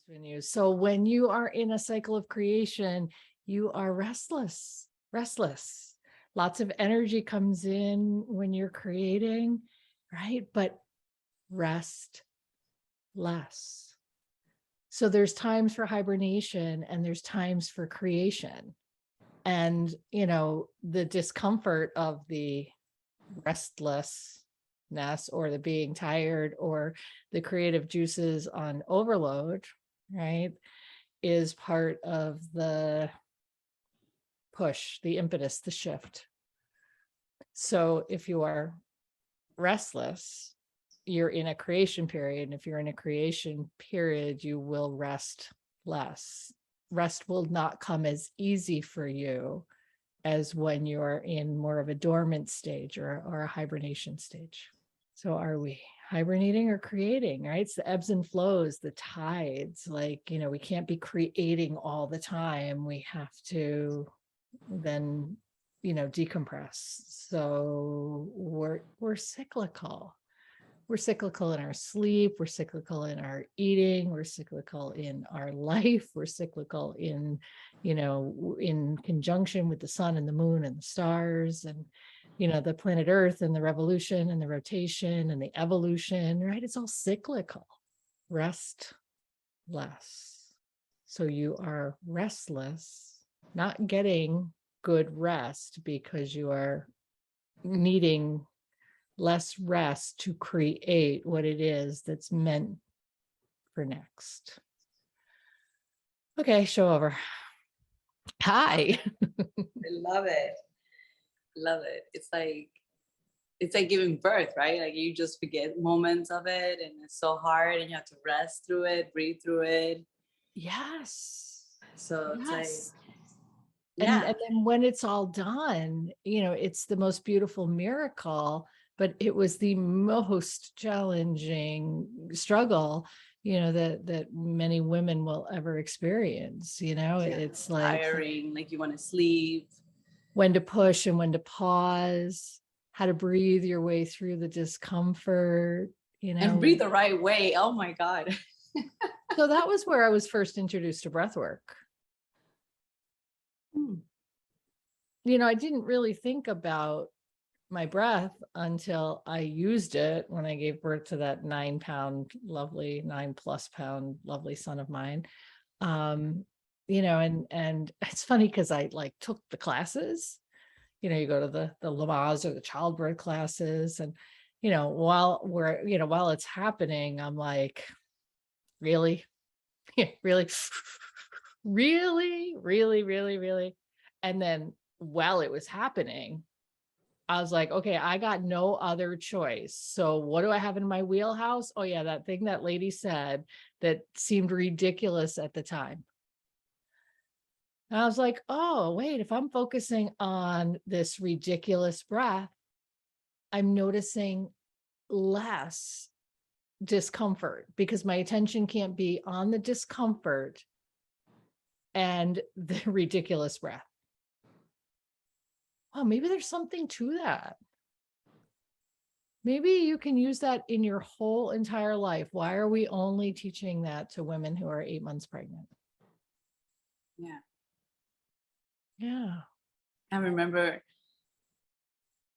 when you, so when you are in a cycle of creation, you are restless. Lots of energy comes in when you're creating, right? But rest less. So there's times for hibernation and there's times for creation. And, the discomfort of the restlessness or the being tired or the creative juices on overload, right, is part of the push, the impetus, the shift. So if you are restless, you're in a creation period. And if you're in a creation period, you will rest less. Rest will not come as easy for you as when you're in more of a dormant stage or a hibernation stage. So are we hibernating or creating, right? It's the ebbs and flows, the tides. Like, we can't be creating all the time. We have to then, decompress. So we're cyclical. We're cyclical in our sleep. We're cyclical in our eating. We're cyclical in our life. We're cyclical in, in conjunction with the sun and the moon and the stars and, the planet Earth and the revolution and the rotation and the evolution, right? It's all cyclical. Rest less. So you are restless, not getting good rest because you are needing less rest to create what it is that's meant for next. Okay, show over. Hi. I love it. Love it. It's like giving birth, right? Like you just forget moments of it and it's so hard and you have to rest through it, breathe through it. Yes. So it's Yes. like, And then when it's all done, it's the most beautiful miracle, but it was the most challenging struggle, that many women will ever experience. It's like tiring, like you want to sleep. When to push and when to pause, how to breathe your way through the discomfort, And breathe the right way. Oh my God. So that was where I was first introduced to breath work. I didn't really think about my breath until I used it when I gave birth to that 9+ pound lovely son of mine. And it's funny because I took the classes, you go to the Lamaze or the childbirth classes. And, while it's happening, I'm like, really, really, really, really, really, really. And then while it was happening, I was like, okay, I got no other choice. So what do I have in my wheelhouse? Oh yeah, that thing that lady said that seemed ridiculous at the time. And I was like, oh, wait, if I'm focusing on this ridiculous breath, I'm noticing less discomfort because my attention can't be on the discomfort and the ridiculous breath. Oh, maybe there's something to that. Maybe you can use that in your whole entire life. Why are we only teaching that to women who are 8 months pregnant? Yeah. Yeah. I remember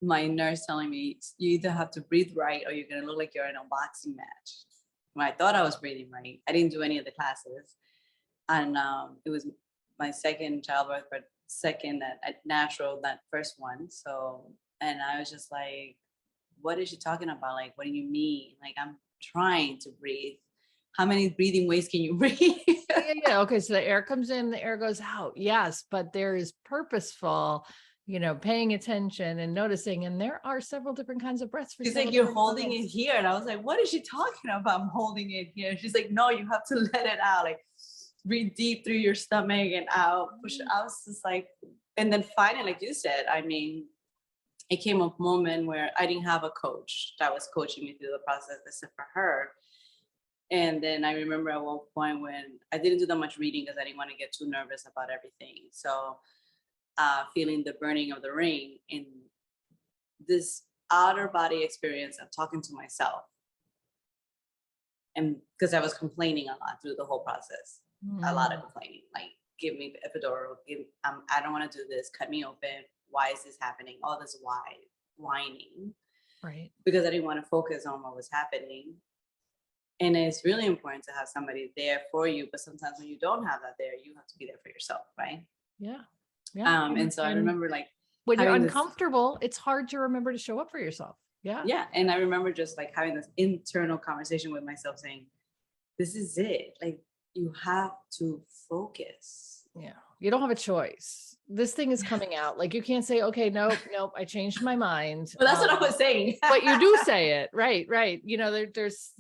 my nurse telling me, you either have to breathe right or you're going to look like you're in a boxing match. When I thought I was breathing right, I didn't do any of the classes. And it was my second childbirth, but second at natural, that first one. So, and I was just like, what is she talking about? Like, what do you mean? Like, I'm trying to breathe. How many breathing ways can you breathe? Yeah. Okay. So the air comes in, the air goes out. Yes. But there is purposeful, paying attention and noticing. And there are several different kinds of breaths. She's like, you're holding it here. And I was like, what is she talking about? I'm holding it here. She's like, no, you have to let it out. Like, breathe deep through your stomach and out. Push. I was just like, and then finally, like you said, I mean, it came a moment where I didn't have a coach that was coaching me through the process except for her. And then I remember at one point when I didn't do that much reading because I didn't want to get too nervous about everything. So feeling the burning of the ring and this outer body experience of talking to myself and because I was complaining a lot through the whole process. A lot of Mm, complaining, like, give me the epidural, I don't want to do this, cut me open. Why is this happening? All this whining, right. because I didn't want to focus on what was happening. And it's really important to have somebody there for you. But sometimes when you don't have that there, you have to be there for yourself, right? Yeah. Yeah. And so I And remember like when you're having this, uncomfortable, it's hard to remember to show up for yourself. Yeah. yeah. And I remember just like having this internal conversation with myself saying, this is it. Like, you have to focus. Yeah. You don't have a choice. This thing is Yeah. coming out. Like you can't say, okay, nope, nope, I changed my mind. But that's what I was saying. But you do say it. Right. Right. There's,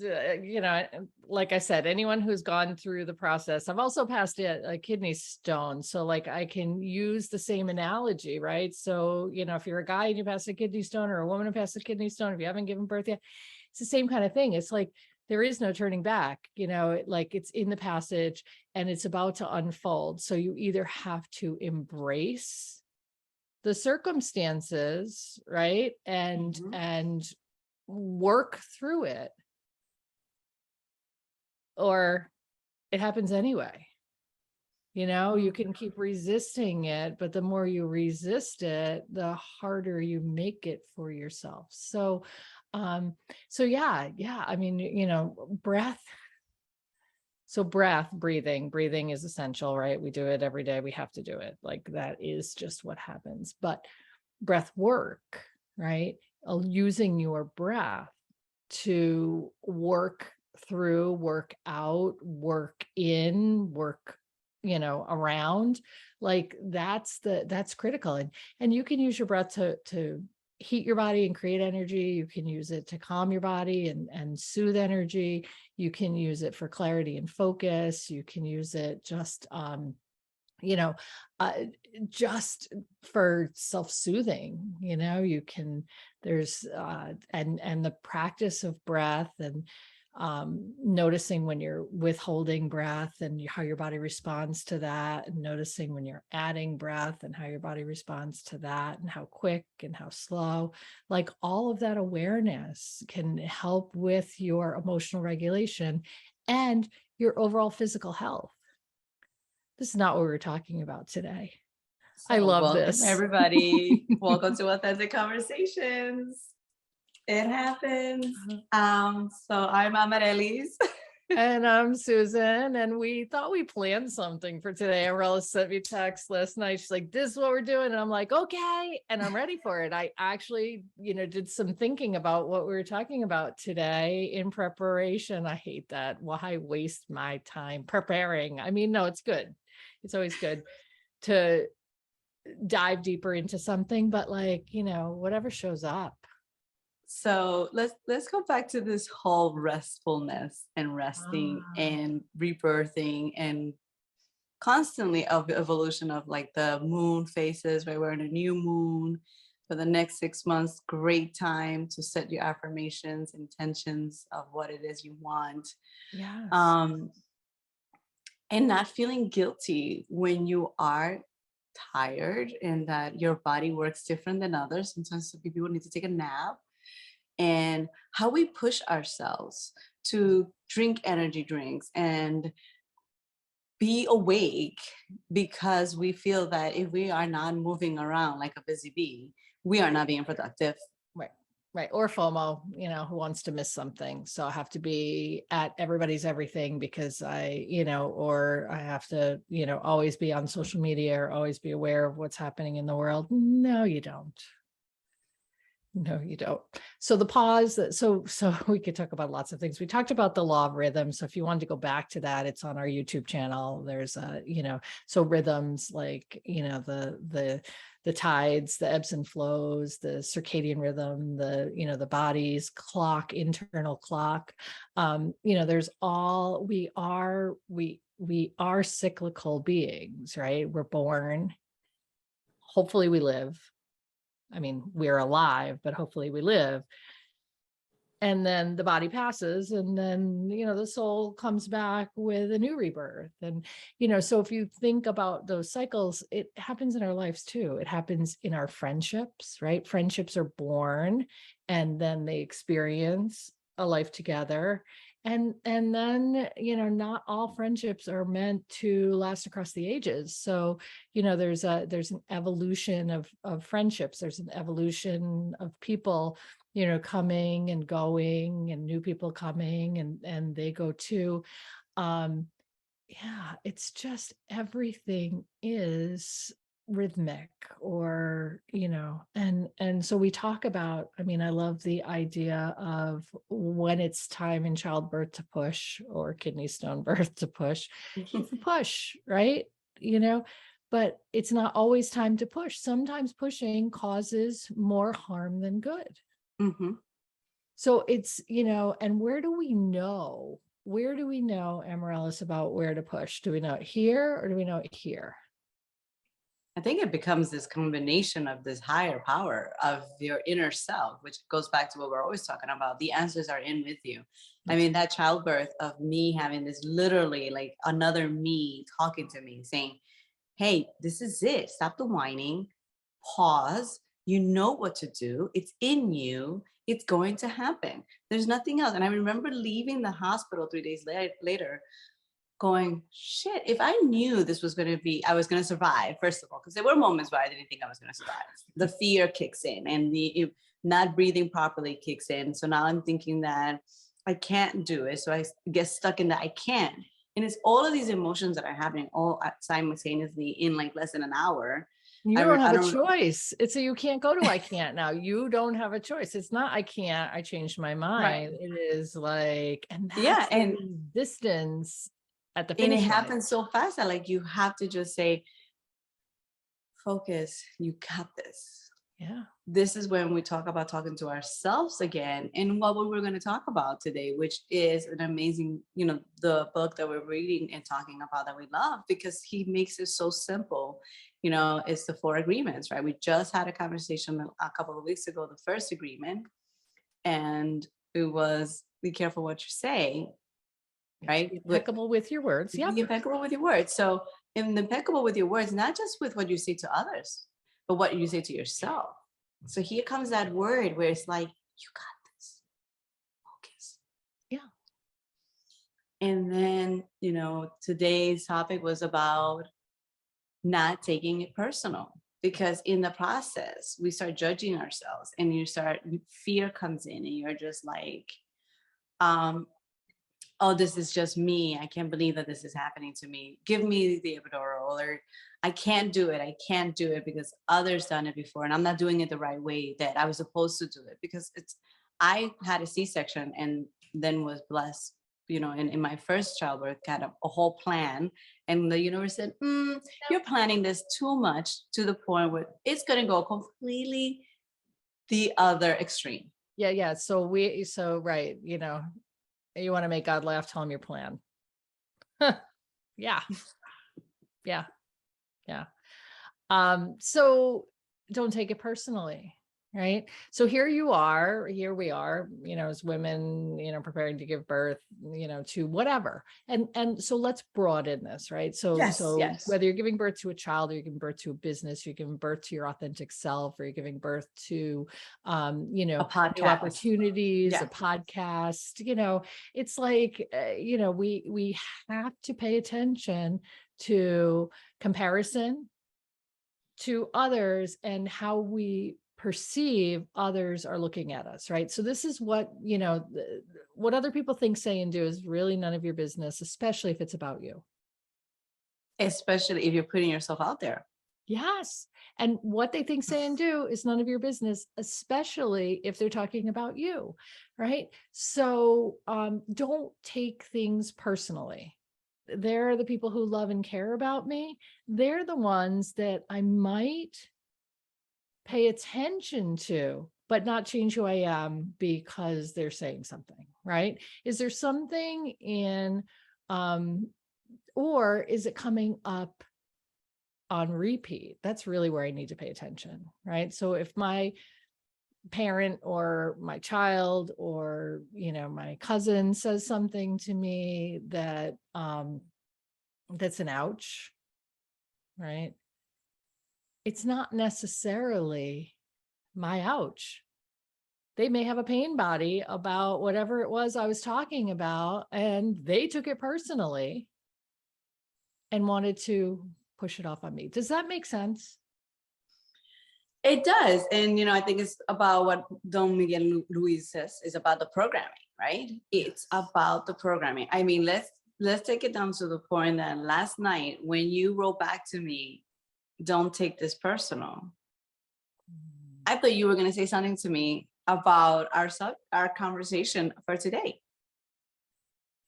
like I said, anyone who's gone through the process, I've also passed a kidney stone. So like I can use the same analogy, right? So, if you're a guy and you pass a kidney stone, or a woman who passed a kidney stone, if you haven't given birth yet, it's the same kind of thing. It's like, there is no turning back, like it's in the passage and it's about to unfold. So you either have to embrace the circumstances, right? And Mhm. and work through it, or it happens anyway. You can keep resisting it, but the more you resist it, the harder you make it for yourself. So yeah, I mean, breath. So breathing is essential, right? We do it every day. We have to do it. Like that is just what happens. But breath work, right? Using your breath to work through, work out, work in, work, around, like that's critical. And you can use your breath to heat your body and create energy. You can use it to calm your body and soothe energy. You can use it for clarity and focus. You can use it you know, uh, just for self-soothing. You can, there's, and the practice of breath and noticing when you're withholding breath and how your body responds to that, and noticing when you're adding breath and how your body responds to that, and how quick and how slow, like all of that awareness can help with your emotional regulation and your overall physical health. This is not what we're talking about today. I So love welcome this. everybody. Welcome to Authentic Conversations. It happens. So I'm Amarelis. And I'm Susan, and we thought we planned something for today. Arella sent me a text last night. She's like, this is what we're doing. And I'm like, okay. And I'm ready for it. I actually, did some thinking about what we were talking about today in preparation. I hate that. Why waste my time preparing? I mean, no, it's good. It's always good to dive deeper into something, but like, whatever shows up. So let's go back to this whole restfulness and resting Ah, and rebirthing and constantly of evolution of like the moon phases, right? We're in a new moon for the next 6 months. Great time to set your affirmations, intentions of what it is you want. yes. Um, and not feeling guilty when you are tired and that your body works different than others. Sometimes some people need to take a nap, and how we push ourselves to drink energy drinks and be awake because we feel that if we are not moving around like a busy bee, we are not being productive. Right. Right. Or FOMO, who wants to miss something. So I have to be at everybody's everything because or I have to, always be on social media or always be aware of what's happening in the world. No, you don't. No, you don't. So the pause, so we could talk about lots of things. We talked about the law of rhythm. So if you wanted to go back to that, it's on our YouTube channel. There's so rhythms like, the tides, the ebbs and flows, the circadian rhythm, the body's clock, internal clock. There's all, we are cyclical beings, right? We're born, hopefully we live. I mean, we're alive, but hopefully we live. And then the body passes, and then, the soul comes back with a new rebirth. And, so if you think about those cycles, it happens in our lives too. It happens in our friendships, right? Friendships are born and then they experience a life together. And then, not all friendships are meant to last across the ages. So, there's an evolution of friendships. There's an evolution of people, coming and going, and new people coming, and they go too. Um, yeah, it's just everything is rhythmic, or and so we talk about, I mean, I love the idea of when it's time in childbirth to push, or kidney stone birth to push, it's a push, right? you know but it's not always time to push. Sometimes pushing causes more harm than good. Mhm. So it's, and where do we know, Amaryllis, about where to push? Do we know it here, or do we know it here? I think it becomes this combination of this higher power of your inner self, which goes back to what we're always talking about. The answers are in with you. I That's mean, that childbirth of me having this literally like another me talking to me saying, hey, this is it. Stop the whining, pause. You know what to do. It's in you. It's going to happen. There's nothing else. And I remember leaving the hospital 3 days later going, shit, if I knew this was going to be, I was going to survive, first of all, because there were moments where I didn't think I was going to survive. The fear kicks in, and not breathing properly kicks in. So now I'm thinking that I can't do it. So I get stuck in that I can't. And it's all of these emotions that are happening all simultaneously in like less than an hour. You don't I have a don't, choice. It's a you can't go to I can't now. You don't have a choice. It's not I can't, I changed my right. mind. It is like, and Yeah. that's the resistance at the And it finish line. happens so fast that like you have to just say, focus, you got this. Yeah. This is when we talk about talking to ourselves again, and what we were going to talk about today, which is an amazing, the book that we're reading and talking about that we love, because he makes it so simple. It's the 4 agreements, right? We just had a conversation a couple of weeks ago, the first agreement, and it was be careful what you say, right? Be impeccable with your words. Yep. Be impeccable with your words. So, impeccable with your words, not just with what you say to others, but what you say to yourself. So here comes that word where it's like, you got this, focus. Yeah. And then, today's topic was about not taking it personal, because in the process, we start judging ourselves, and fear comes in, and you're just like, um, oh, this is just me. I can't believe that this is happening to me. Give me the epidural, or I can't do it. I can't do it because others done it before, and I'm not doing it the right way that I was supposed to do it, because I had a C-section and then was blessed, in my first childbirth, kind of a whole plan. And the universe said, you're planning this too much to the point where it's going to go completely the other extreme. Yeah. Yeah. So right. You want to make God laugh, tell him your plan. Yeah. Yeah. Yeah. So don't take it personally, right? So here we are, as women, preparing to give birth, to whatever. And so let's broaden this, right? So Yes. whether you're giving birth to a child, or you're giving birth to a business, you're giving birth to your authentic self, or you're giving birth to A new podcast. opportunities, a Yeah. podcast, it's like we have to pay attention to comparison to others, and how we perceive others are looking at us, right? So this is what, what other people think, say, and do is really none of your business, especially if it's about you. Especially if you're putting yourself out there. Yes. And what they think, say, and do is none of your business, especially if they're talking about you, right? So don't take things personally. They're the people who love and care about me. They're the ones that I might pay attention to, but not change who I am because they're saying something, right? Is there something in, or is it coming up on repeat? That's really where I need to pay attention, right? So if my parent or my child or, my cousin says something to me that, that's an ouch, right? It's not necessarily my ouch. They may have a pain body about whatever it was I was talking about, and they took it personally and wanted to push it off on me. Does that make sense? It does. And, I think it's about what Don Miguel Luis says, is about the programming, right? It's about the programming. I mean, let's take it down to the point that last night when you wrote back to me, don't take this personal. I thought you were going to say something to me about our conversation for today.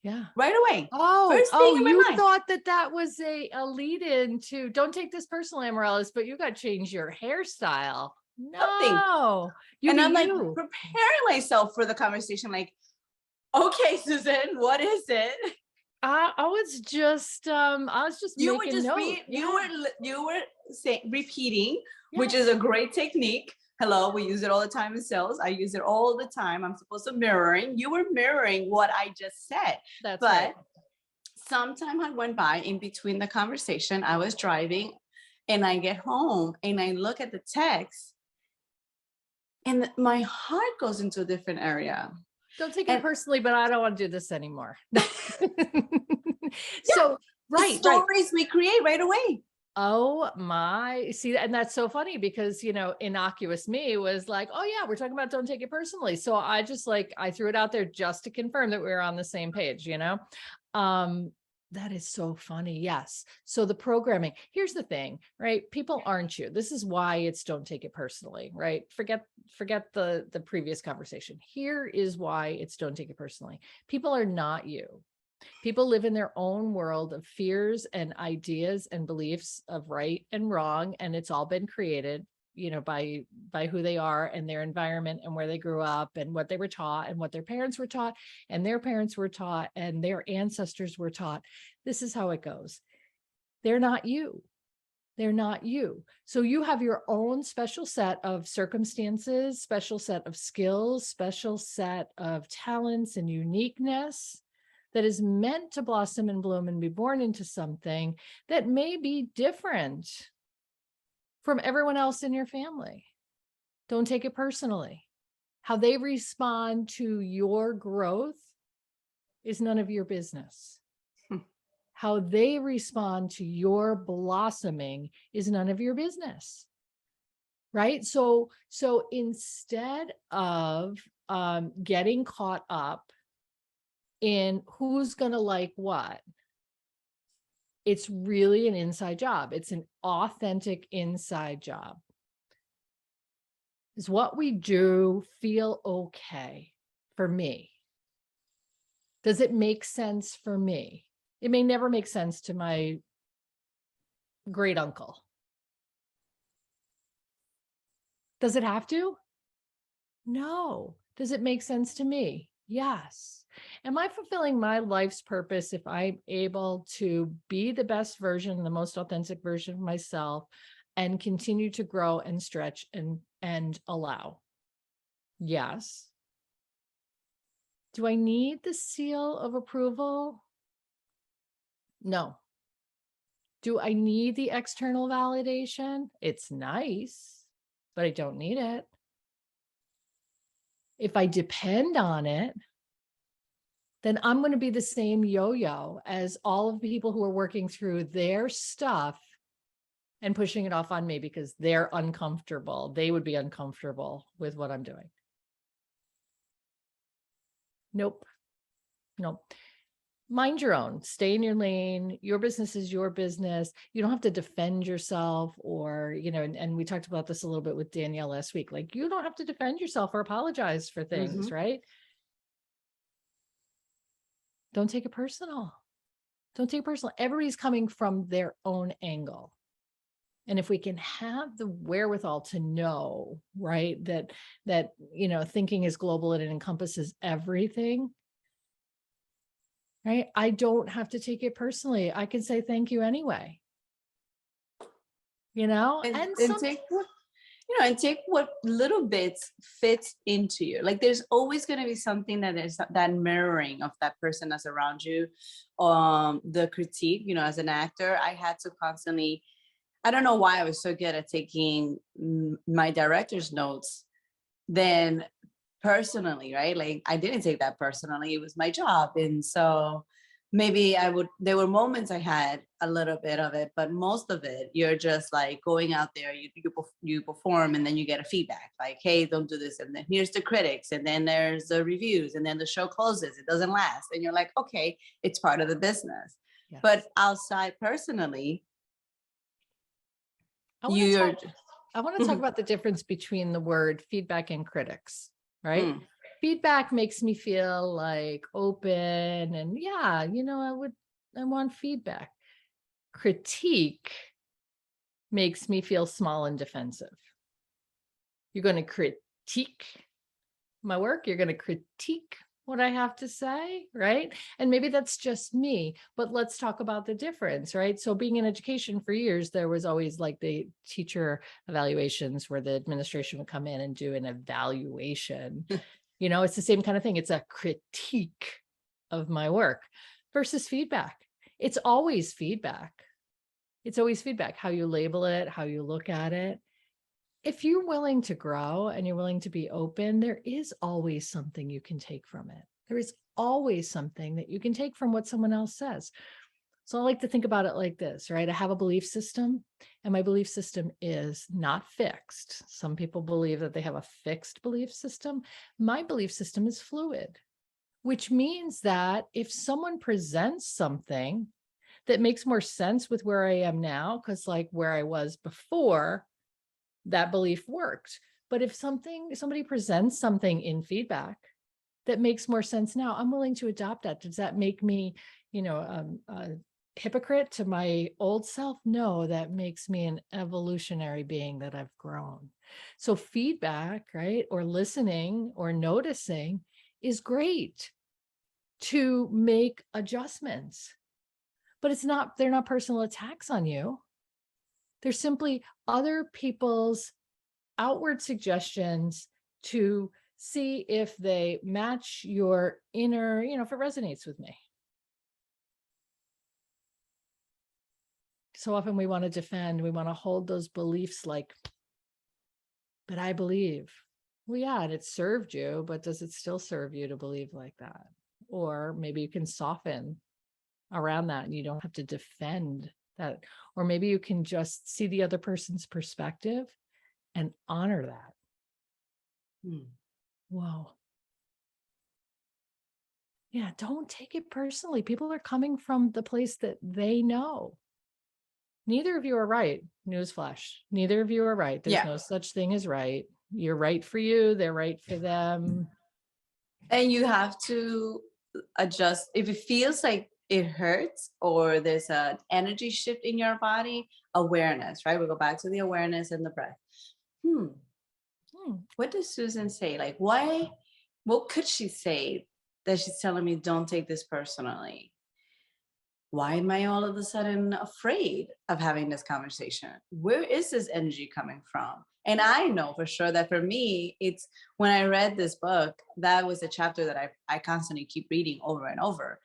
Yeah. Right away. Oh, First thing in my you mind. thought that was a lead in to don't take this personally, Amarellis, but you got to change your hairstyle. Something. No, you And be I'm like you. preparing myself for the conversation. Like, okay, Susan, what is it? I was just You were making just note. you were saying repeating, which Yes. is a great technique. Hello, we use it all the time in sales. I use it all the time. I'm supposed to mirroring. You were mirroring what I just said. That's But right. some time had went by in between the conversation. I was driving and I get home and I look at the text and my heart goes into a different area. Don't take it And personally, but I don't want to do this anymore. yeah, So, the right. stories we create right away. Oh my, see, and that's so funny because, innocuous me was like, oh yeah, we're talking about don't take it personally. So I just I threw it out there just to confirm that we were on the same page, that is so funny. Yes. So the programming, here's the thing, right? People aren't you. This is why it's don't take it personally, right? Forget the previous conversation. Here is why it's don't take it personally. People are not you. People live in their own world of fears and ideas and beliefs of right and wrong, and it's all been created, by who they are and their environment and where they grew up and what they were taught and what their parents were taught and their parents were taught and their ancestors were taught. This is how it goes. They're not you. They're not you. So you have your own special set of circumstances, special set of skills, special set of talents and uniqueness that is meant to blossom and bloom and be born into something that may be different from everyone else in your family. Don't take it personally. How they respond to your growth is none of your business. How they respond to your blossoming is none of your business. Right? So instead of getting caught up in who's going to like what, it's really an inside job. It's an authentic inside job. Is what we do feel okay for me? Does it make sense for me? It may never make sense to my great uncle. Does it have to? No. Does it make sense to me? Yes. Am I fulfilling my life's purpose if I'm able to be the best version, the most authentic version of myself, and continue to grow and stretch and allow? Yes. Do I need the seal of approval? No. Do I need the external validation? It's nice, but I don't need it. If I depend on it, then I'm going to be the same yo-yo as all of the people who are working through their stuff and pushing it off on me because they're uncomfortable. They would be uncomfortable with what I'm doing. Nope. Mind your own. Stay in your lane. Your business is your business. You don't have to defend yourself or, and we talked about this a little bit with Danielle last week. Like, you don't have to defend yourself or apologize for things, right? Don't take it personal. Don't take it personal. Everybody's coming from their own angle. And if we can have the wherewithal to know, right, that thinking is global and it encompasses everything, right? I don't have to take it personally. I can say thank you anyway. And take what little bits fits into you. Like, there's always going to be something that is that mirroring of that person that's around you. The critique, as an actor, I had to constantly, I don't know why I was so good at taking my director's notes. Then personally, right? Like I didn't take that personally. It was my job. And so maybe there were moments I had a little bit of it, but most of it, you're just like going out there, you perform, and then you get a feedback like, hey, don't do this. And then here's the critics. And then there's the reviews. And then the show closes. It doesn't last. And you're like, okay, it's part of the business. Yes. But outside personally, I want to you're talk, I want to talk about the difference between the word feedback and critics, right? Mm. Feedback makes me feel like open and yeah, I want feedback. Critique makes me feel small and defensive. You're going to critique my work. You're going to critique what I have to say, right? And maybe that's just me, but let's talk about the difference, right? So being in education for years, there was always like the teacher evaluations where the administration would come in and do an evaluation. It's the same kind of thing. It's a critique of my work versus feedback. It's always feedback. It's always feedback, how you label it, how you look at it. If you're willing to grow and you're willing to be open, there is always something you can take from it. There is always something that you can take from what someone else says. So I like to think about it like this, right? I have a belief system, and my belief system is not fixed. Some people believe that they have a fixed belief system. My belief system is fluid, which means that if someone presents something that makes more sense with where I am now, because like where I was before, that belief worked. But if somebody presents something in feedback that makes more sense now, I'm willing to adopt that. Does that make me, a hypocrite to my old self? No, that makes me an evolutionary being that I've grown. So feedback, right, or listening or noticing is great to make adjustments, but they're not personal attacks on you. They're simply other people's outward suggestions to see if they match your inner, if it resonates with me. So often we want to defend, we want to hold those beliefs like, but I believe. Well, yeah, and it served you, but does it still serve you to believe like that? Or maybe you can soften around that and you don't have to defend that. Or maybe you can just see the other person's perspective and honor that. Whoa. Yeah, don't take it personally. People are coming from the place that they know. Neither of you are right. Newsflash. Neither of you are right. There's no such thing as right. You're right for you. They're right for them. And you have to adjust. If it feels like it hurts or there's an energy shift in your body, awareness, right? We go back to the awareness and the breath. What does Susan say? Like, what could she say that she's telling me, don't take this personally? Why am I all of a sudden afraid of having this conversation? Where is this energy coming from? And I know for sure that for me, it's when I read this book, that was a chapter that I constantly keep reading over and over.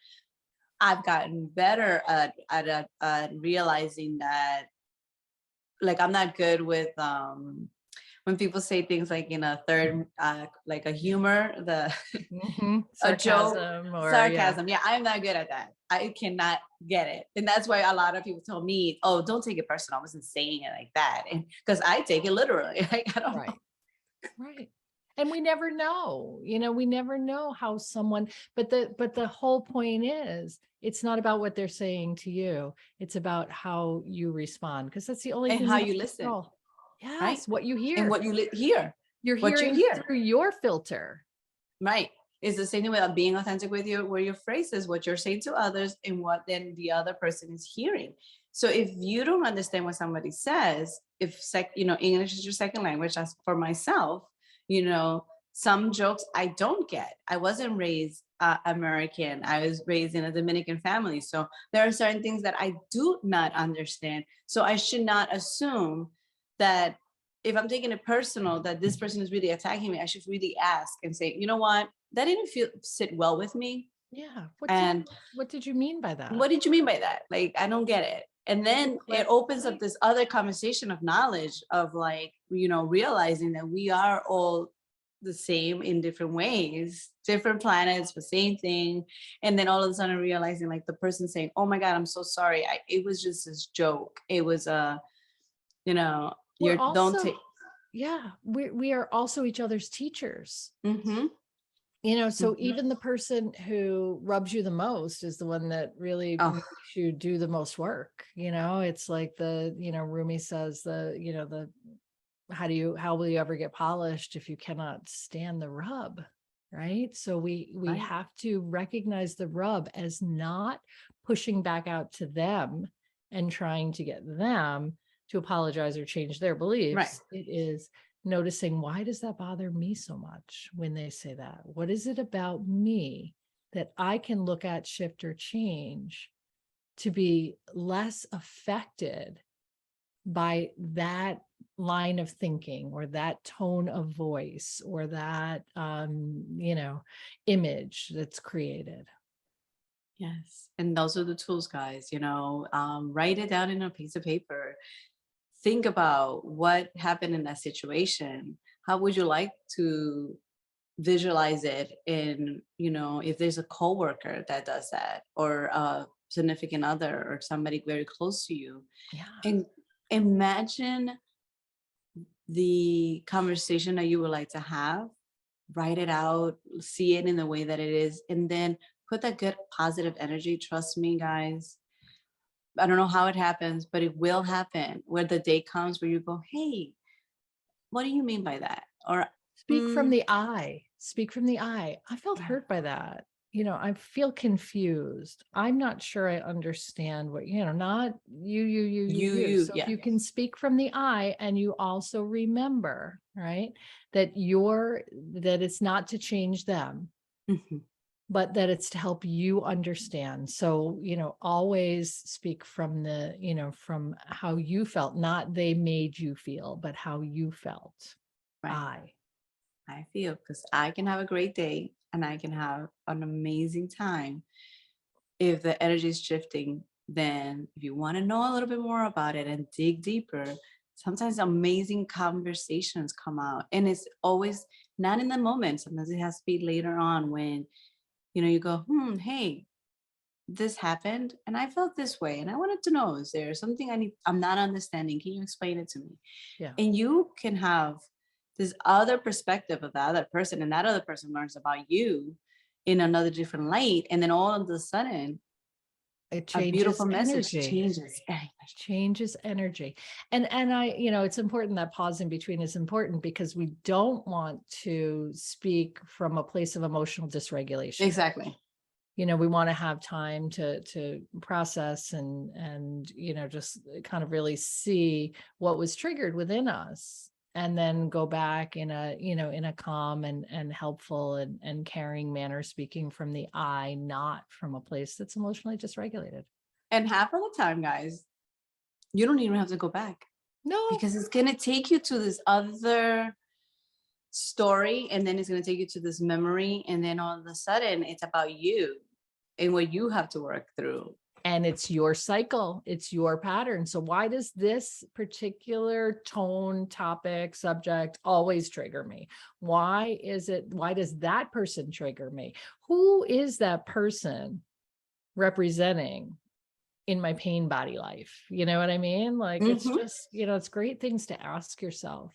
I've gotten better at realizing that, like, I'm not good with when people say things like in a third, like a humor, a joke, sarcasm. Yeah, I'm not good at that. I cannot get it. And that's why a lot of people tell me, oh, don't take it personal. I wasn't saying it like that. And because I take it literally. Like, I don't know. Right. And we never know, we never know how someone, but the whole point is it's not about what they're saying to you. It's about how you respond. Because that's the only And thing. how you listen. Control. Yes. Right? What you hear. And what you hear. You're hearing through your filter. Right. It's the same thing with being authentic with where your phrases, what you're saying to others and what then the other person is hearing. So if you don't understand what somebody says, if English is your second language, as for myself, some jokes I don't get. I wasn't raised American. I was raised in a Dominican family. So there are certain things that I do not understand. So I should not assume that if I'm taking it personal, that this person is really attacking me. I should really ask and say, you know what? That didn't sit well with me. Yeah. What did you mean by that? What did you mean by that? Like, I don't get it. And then it opens up this other conversation of knowledge of like, realizing that we are all the same in different ways, different planets, but same thing. And then all of a sudden realizing like the person saying, "Oh my God, I'm so sorry. It was just this joke. It was you know, We're you're don't take." also, yeah, we are also each other's teachers. Mm-hmm, So mm-hmm. even the person who rubs you the most is the one that really Oh, makes you do the most work. It's like Rumi says, how will you ever get polished if you cannot stand the rub? Right. So we right, have to recognize the rub as not pushing back out to them and trying to get them to apologize or change their right. beliefs. It is noticing, why does that bother me so much when they say that? What is it about me that I can look at, shift, or change to be less affected by that line of thinking or that tone of voice or that image that's created? Yes. And those are the tools, guys. Write it down in a piece of paper. Think about what happened in that situation. How would you like to visualize it in, if there's a coworker that does that, or a significant other, or somebody very close to you. Yeah. And imagine the conversation that you would like to have, write it out, see it in the way that it is, and then put that good positive energy. Trust me, guys. I don't know how it happens, but it will happen where the day comes where you go, "Hey, what do you mean by that?" Or, Speak from the I. Speak from the I. I felt yeah, hurt by that. I feel confused. I'm not sure I understand what, not you. So if yeah. you can speak from the I and you also remember, right, that it's not to change them, Mhm. but that it's to help you understand. So, always speak from from how you felt, not they made you feel, but how you felt. Right. I. I feel because I can have a great day and I can have an amazing time if the energy is shifting. Then, if you want to know a little bit more about it and dig deeper, sometimes amazing conversations come out. And it's always not in the moment. Sometimes it has to be later on when, you go, hey, this happened and I felt this way. And I wanted to know, is there something I'm not understanding? Can you explain it to me? Yeah. And you can have this other perspective of the other person, and that other person learns about you in another different light, and then all of a sudden It a changes beautiful message energy. changes everything. Changes energy. And I, it's important that pause in between is important because we don't want to speak from a place of emotional dysregulation. Exactly. We want to have time to process and just kind of really see what was triggered within us, and then go back in a calm and helpful and caring manner, speaking from the I, not from a place that's emotionally dysregulated. And half of the time, guys, you don't even have to go back, No. because it's going to take you to this other story, and then it's going to take you to this memory, and then all of a sudden it's about you and what you have to work through. And it's your cycle, it's your pattern. So why does this particular tone, topic, subject always trigger me? Why does that person trigger me? Who is that person representing in my pain body life? You know what I mean? Like, it's Mm-hmm. just, it's great things to ask yourself.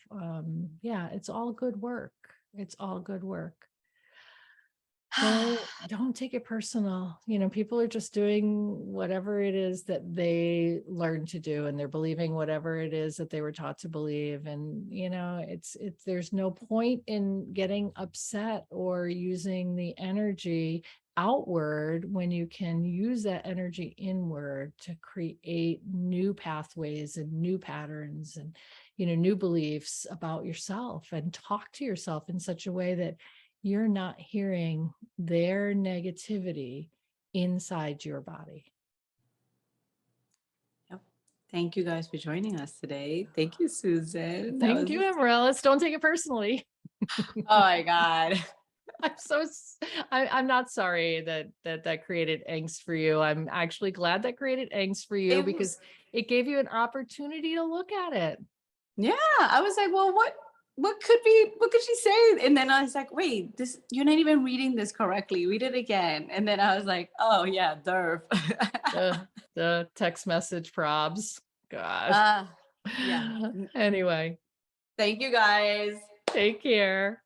Yeah, it's all good work. It's all good work. Don't take it personal. People are just doing whatever it is that they learned to do, and they're believing whatever it is that they were taught to believe. And it's there's no point in getting upset or using the energy outward when you can use that energy inward to create new pathways and new patterns and new beliefs about yourself, and talk to yourself in such a way that you're not hearing their negativity inside your body. Yep. Thank you guys for joining us today. Thank you, Susan. That Thank was you, Amaryllis. Don't take it personally. Oh my God. I'm not sorry that created angst for you. I'm actually glad that created angst for you It because was, it gave you an opportunity to look at it. yeah. I was like, well, what? what could she say? And then I was like, wait, this, you're not even reading this correctly. Read it again. And then I was like, oh yeah, derf. The text message probs. Gosh. uh yeah. Anyway, Thank you guys. take care.